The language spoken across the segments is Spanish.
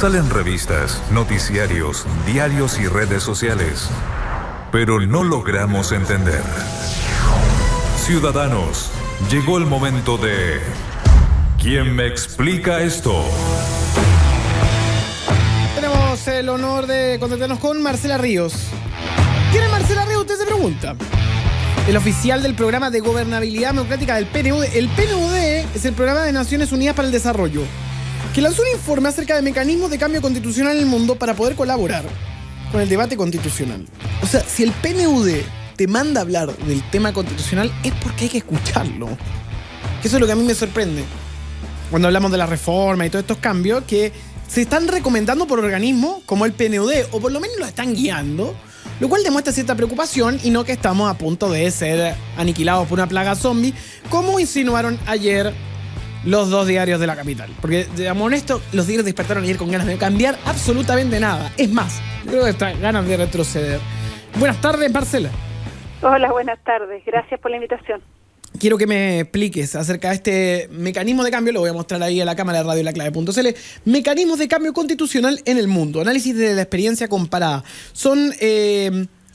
Salen revistas, noticiarios, diarios y redes sociales, pero no logramos entender. Ciudadanos, llegó el momento de ¿quién me explica esto? Tenemos el honor de contactarnos con Marcela Ríos. ¿Quién es Marcela Ríos? Usted se pregunta. El oficial del Programa de Gobernabilidad Democrática del PNUD. El PNUD es el Programa de Naciones Unidas para el Desarrollo, que lanzó un informe acerca de mecanismos de cambio constitucional en el mundo para poder colaborar con el debate constitucional. O sea, si el PNUD te manda a hablar del tema constitucional es porque hay que escucharlo. Que eso es lo que a mí me sorprende cuando hablamos de la reforma y todos estos cambios que se están recomendando por organismos como el PNUD, o por lo menos lo están guiando, lo cual demuestra cierta preocupación y no que estamos a punto de ser aniquilados por una plaga zombie, como insinuaron ayer los dos diarios de la capital. Porque, digamos honesto, los diarios despertaron ayer con ganas de cambiar absolutamente nada. Es más, creo que están ganas de retroceder. Buenas tardes, Marcela. Hola, buenas tardes. Gracias por la invitación. Quiero que me expliques acerca de este mecanismo de cambio, lo voy a mostrar ahí a la cámara de radio laclave.cl, mecanismos de cambio constitucional en el mundo, análisis de la experiencia comparada. Son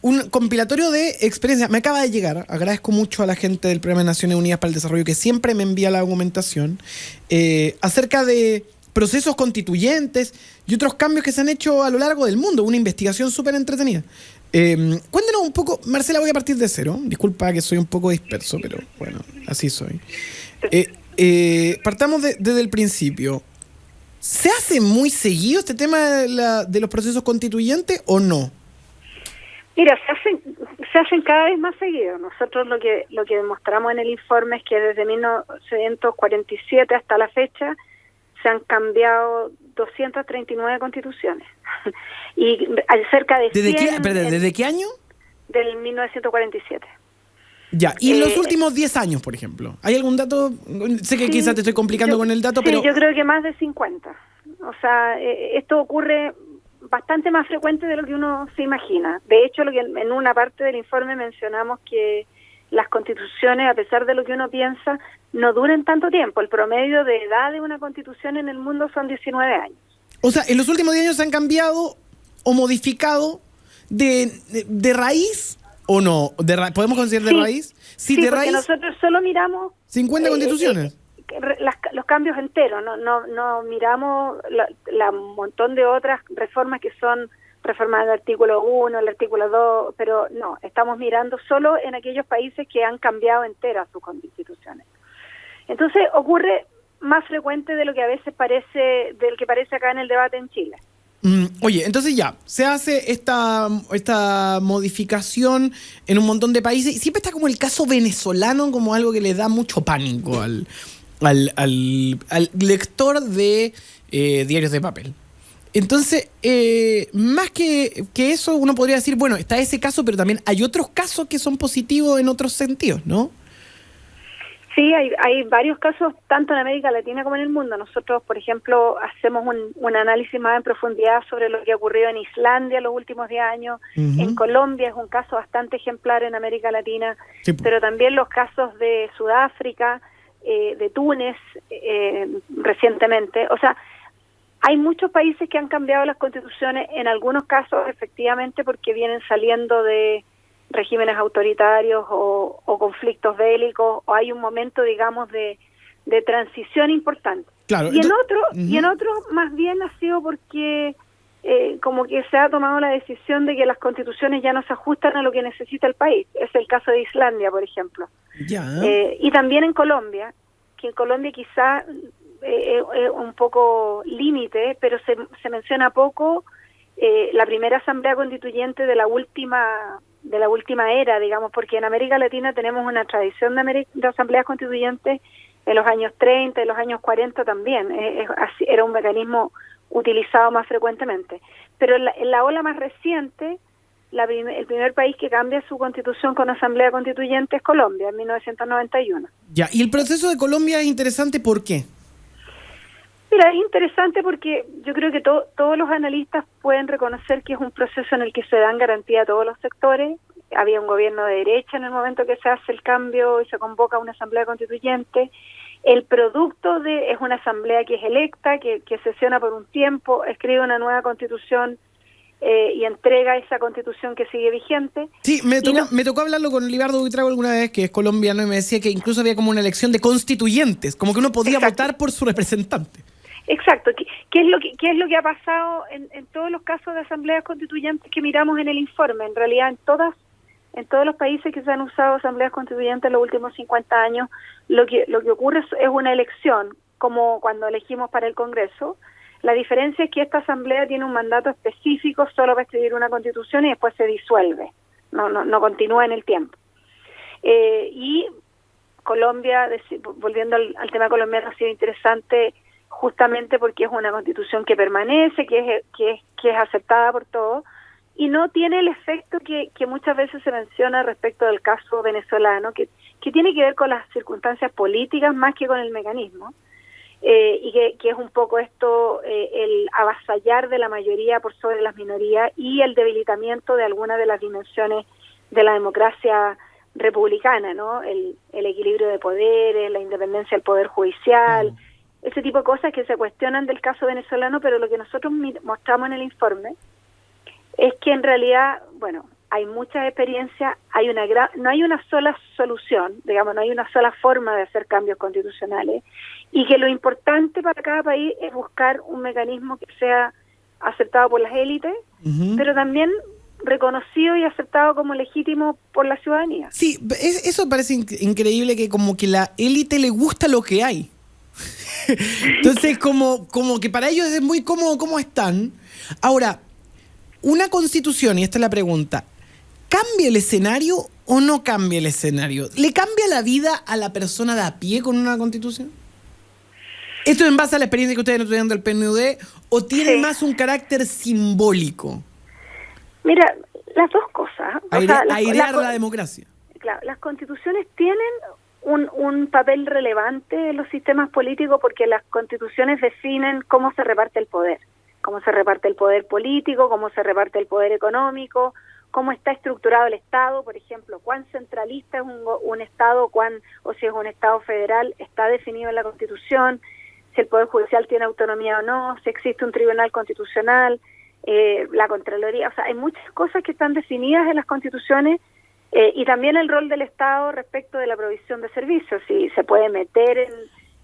un compilatorio de experiencias. Me acaba de llegar, agradezco mucho a la gente del Programa de Naciones Unidas para el Desarrollo que siempre me envía la documentación, acerca de procesos constituyentes y otros cambios que se han hecho a lo largo del mundo, una investigación súper entretenida. Cuéntanos un poco, Marcela, voy a partir de cero. Disculpa que soy un poco disperso, pero bueno, así soy. Partamos desde el principio. ¿Se hace muy seguido este tema de los procesos constituyentes o no? Mira, se hacen cada vez más seguido. Nosotros lo que demostramos en el informe es que desde 1947 hasta la fecha se han cambiado 239 constituciones. Y cerca de 100... ¿Desde qué año? Del 1947. Ya, y en los últimos 10 años, por ejemplo. ¿Hay algún dato? Sé que quizás te estoy complicando con el dato, pero... yo creo que más de 50. O sea, esto ocurre bastante más frecuente de lo que uno se imagina. De hecho, lo que en una parte del informe mencionamos que las constituciones, a pesar de lo que uno piensa, no duran tanto tiempo. El promedio de edad de una constitución en el mundo son 19 años. O sea, en los últimos 10 años se han cambiado o modificado de raíz o no. ¿Podemos considerar de raíz? Sí, de raíz. Nosotros solo miramos 50 constituciones. Los cambios enteros, no miramos la montón de otras reformas que son reformas del artículo 1, el artículo 2, pero no, estamos mirando solo en aquellos países que han cambiado enteras sus constituciones. Entonces ocurre más frecuente de lo que a veces parece acá en el debate en Chile. Oye, entonces ya, se hace esta modificación en un montón de países y siempre está como el caso venezolano como algo que le da mucho pánico al lector de diarios de papel. Entonces, más que eso, uno podría decir, bueno, está ese caso, pero también hay otros casos que son positivos en otros sentidos, ¿no? Sí, hay varios casos, tanto en América Latina como en el mundo. Nosotros, por ejemplo, hacemos un análisis más en profundidad sobre lo que ha ocurrido en Islandia en los últimos 10 años. Uh-huh. En Colombia es un caso bastante ejemplar en América Latina, sí. Pero también los casos de Sudáfrica, de Túnez, recientemente. O sea, hay muchos países que han cambiado las constituciones, en algunos casos efectivamente porque vienen saliendo de regímenes autoritarios o conflictos bélicos, o hay un momento, digamos, de transición importante. Claro, y en otros más bien ha sido porque como que se ha tomado la decisión de que las constituciones ya no se ajustan a lo que necesita el país. Es el caso de Islandia, por ejemplo. Ya. Y también en Colombia, que en Colombia quizá un poco límite, pero se menciona poco la primera asamblea constituyente de la última era, digamos, porque en América Latina tenemos una tradición de asambleas constituyentes en los años 30, en los años 40 también. Era un mecanismo utilizado más frecuentemente. Pero en la ola más reciente, el primer país que cambia su constitución con asamblea constituyente es Colombia, en 1991. Ya, y el proceso de Colombia es interesante, ¿por qué? Mira, es interesante porque yo creo que todos los analistas pueden reconocer que es un proceso en el que se dan garantía a todos los sectores. Había un gobierno de derecha en el momento que se hace el cambio y se convoca una asamblea constituyente, El producto es una asamblea que es electa, que sesiona por un tiempo, escribe una nueva constitución y entrega esa constitución que sigue vigente. Sí, me tocó hablarlo con Libardo Buitrago alguna vez, que es colombiano, y me decía que incluso había como una elección de constituyentes, como que uno podía votar por su representante. Exacto. ¿Qué es lo que ha pasado en todos los casos de asambleas constituyentes que miramos en el informe? En realidad, en todos los países que se han usado asambleas constituyentes en los últimos 50 años, lo que ocurre es una elección, como cuando elegimos para el Congreso. La diferencia es que esta asamblea tiene un mandato específico solo para escribir una constitución y después se disuelve, no continúa en el tiempo. Y Colombia, volviendo al tema colombiano, ha sido interesante justamente porque es una constitución que permanece, que es aceptada por todos, y no tiene el efecto que muchas veces se menciona respecto del caso venezolano, que tiene que ver con las circunstancias políticas más que con el mecanismo, y que es un poco esto, el avasallar de la mayoría por sobre las minorías y el debilitamiento de algunas de las dimensiones de la democracia republicana, ¿no? El equilibrio de poderes, la independencia del poder judicial, ese tipo de cosas que se cuestionan del caso venezolano, pero lo que nosotros mostramos en el informe es que en realidad, bueno, hay muchas experiencias, no hay una sola solución, digamos, no hay una sola forma de hacer cambios constitucionales, y que lo importante para cada país es buscar un mecanismo que sea aceptado por las élites, pero también reconocido y aceptado como legítimo por la ciudadanía. Sí, eso parece increíble, que como que la élite le gusta lo que hay. Entonces, como que para ellos es muy cómodo cómo están. Ahora, una constitución, y esta es la pregunta, ¿cambia el escenario o no cambia el escenario? ¿Le cambia la vida a la persona de a pie con una constitución? ¿Esto en base a la experiencia que ustedes estudiando del PNUD o tiene más un carácter simbólico? Mira, las dos cosas. Airear la democracia. Claro, las constituciones tienen un papel relevante en los sistemas políticos porque las constituciones definen cómo se reparte el poder político, cómo se reparte el poder económico, cómo está estructurado el Estado, por ejemplo, cuán centralista es un Estado, o si es un Estado federal, está definido en la Constitución, si el Poder Judicial tiene autonomía o no, si existe un tribunal constitucional, la Contraloría, o sea, hay muchas cosas que están definidas en las constituciones, y también el rol del Estado respecto de la provisión de servicios, si se puede meter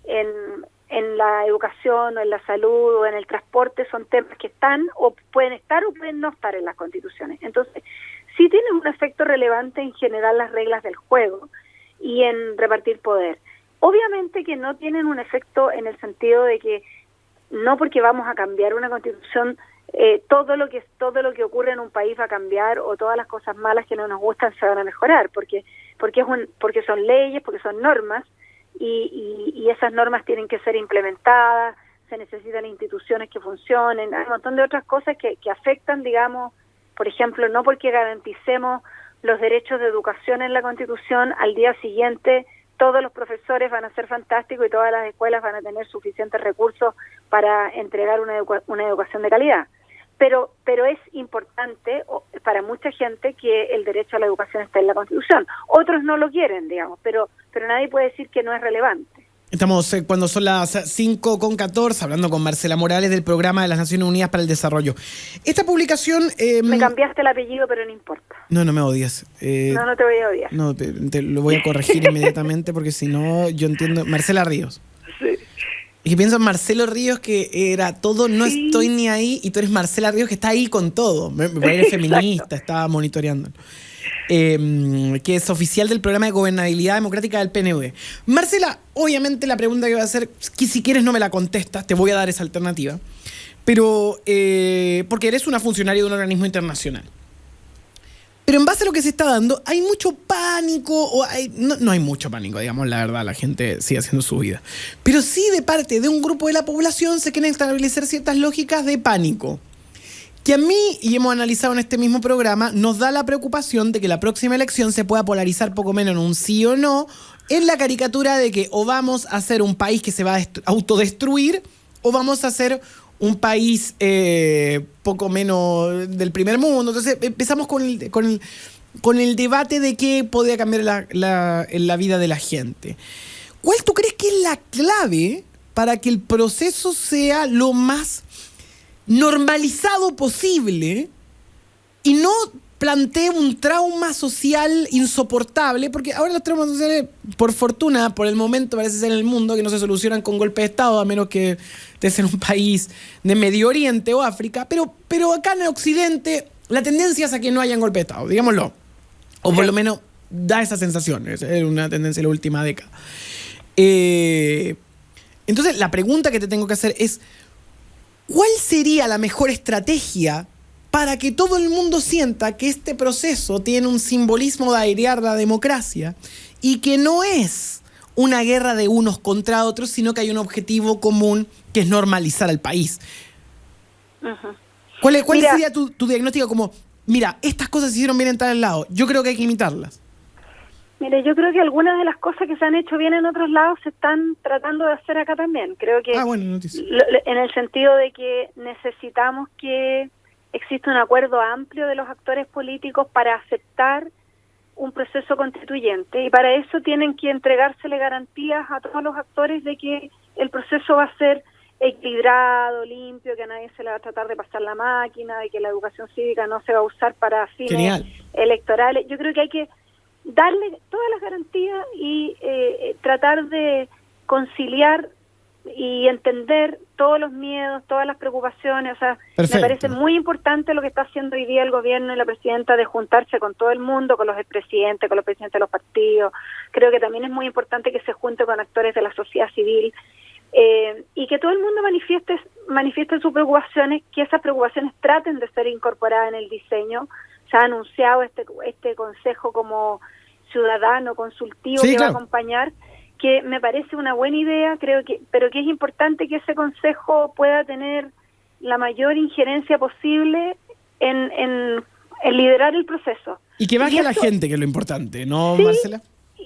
en la educación o en la salud o en el transporte, son temas que están o pueden no estar en las constituciones. Entonces, sí tienen un efecto relevante en generar las reglas del juego y en repartir poder. Obviamente que no tienen un efecto en el sentido de que no porque vamos a cambiar una constitución todo lo que ocurre en un país va a cambiar o todas las cosas malas que no nos gustan se van a mejorar porque son leyes, porque son normas y esas normas tienen que ser implementadas, se necesitan instituciones que funcionen, hay un montón de otras cosas que afectan, digamos, por ejemplo, no porque garanticemos los derechos de educación en la Constitución, al día siguiente todos los profesores van a ser fantásticos y todas las escuelas van a tener suficientes recursos para entregar una educación de calidad. Pero es importante para mucha gente que el derecho a la educación esté en la Constitución. Otros no lo quieren, digamos, pero nadie puede decir que no es relevante. Estamos cuando son las 5:14, hablando con Marcela Morales del Programa de las Naciones Unidas para el Desarrollo. Esta publicación... me cambiaste el apellido, pero no importa. No me odias. No te voy a odiar. No, te lo voy a corregir inmediatamente porque si no, yo entiendo... Marcela Ríos. Sí. Y que pienso en Marcelo Ríos, que era todo, no estoy ni ahí, y tú eres Marcela Ríos, que está ahí con todo. Eres feminista, estaba monitoreando. Que es oficial del Programa de Gobernabilidad Democrática del PNUD. Marcela, obviamente la pregunta que voy a hacer, que si quieres no me la contestas, te voy a dar esa alternativa, pero porque eres una funcionaria de un organismo internacional. Pero en base a lo que se está dando, hay mucho pánico, no hay mucho pánico, digamos la verdad, la gente sigue haciendo su vida. Pero sí de parte de un grupo de la población se quieren establecer ciertas lógicas de pánico. Que a mí, y hemos analizado en este mismo programa, nos da la preocupación de que la próxima elección se pueda polarizar poco menos en un sí o no, en la caricatura de que o vamos a ser un país que se va a autodestruir o vamos a ser un país poco menos del primer mundo. Entonces empezamos con el debate de qué podría cambiar en la vida de la gente. ¿Cuál tú crees que es la clave para que el proceso sea lo más normalizado posible y no plantee un trauma social insoportable? Porque ahora los traumas sociales, por fortuna, por el momento parece ser en el mundo que no se solucionan con golpe de Estado, a menos que estés en un país de Medio Oriente o África, pero acá en el Occidente la tendencia es a que no haya golpe de Estado, digámoslo. O por lo menos da esa sensación, es una tendencia de la última década. Entonces la pregunta que te tengo que hacer es, ¿cuál sería la mejor estrategia para que todo el mundo sienta que este proceso tiene un simbolismo de airear la democracia y que no es una guerra de unos contra otros, sino que hay un objetivo común que es normalizar al país? Uh-huh. ¿Cuál sería tu diagnóstico como, mira, estas cosas se hicieron bien en tal lado, yo creo que hay que imitarlas? Mire, yo creo que algunas de las cosas que se han hecho bien en otros lados se están tratando de hacer acá también. Creo que en el sentido de que necesitamos que exista un acuerdo amplio de los actores políticos para aceptar un proceso constituyente, y para eso tienen que entregársele garantías a todos los actores de que el proceso va a ser equilibrado, limpio, que a nadie se le va a tratar de pasar la máquina, de que la educación cívica no se va a usar para fines electorales. Yo creo que hay que darle todas las garantías y tratar de conciliar y entender todos los miedos, todas las preocupaciones. O sea, perfecto. Me parece muy importante lo que está haciendo hoy día el gobierno y la presidenta de juntarse con todo el mundo, con los expresidentes, con los presidentes de los partidos. Creo que también es muy importante que se junte con actores de la sociedad civil y que todo el mundo manifieste sus preocupaciones, que esas preocupaciones traten de ser incorporadas en el diseño. Se ha anunciado este consejo como ciudadano consultivo que va a acompañar, que me parece una buena idea, pero que es importante que ese consejo pueda tener la mayor injerencia posible en liderar el proceso. Y que baje a la gente, que es lo importante, ¿no, sí, Marcela?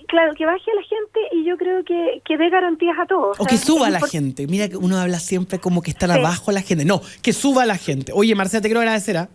Claro, que baje a la gente y yo creo que dé garantías a todos. O que suba a la gente. Mira que uno habla siempre como que están abajo la gente. No, que suba a la gente. Oye, Marcela, te quiero agradecer, ¿ah?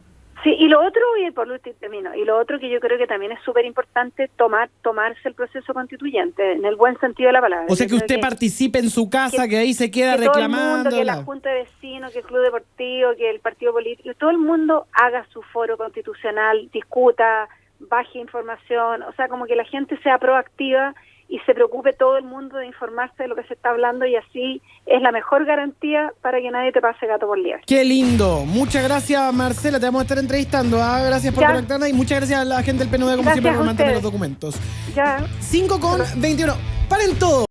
Sí, y lo otro, y por último termino, y lo otro que yo creo que también es súper importante, tomarse el proceso constituyente, en el buen sentido de la palabra. O sea, que usted participe en su casa, que ahí se queda reclamando. Todo el mundo, que la Junta de Vecinos, que el Club Deportivo, que el Partido Político, todo el mundo haga su foro constitucional, discuta, baje información, o sea, como que la gente sea proactiva y se preocupe todo el mundo de informarse de lo que se está hablando, y así es la mejor garantía para que nadie te pase gato por liebre. ¡Qué lindo! Muchas gracias, Marcela, te vamos a estar entrevistando. Gracias por conectarnos y muchas gracias a la gente del PNUD, como siempre, por mantener los documentos. 5:21. ¡Paren todo!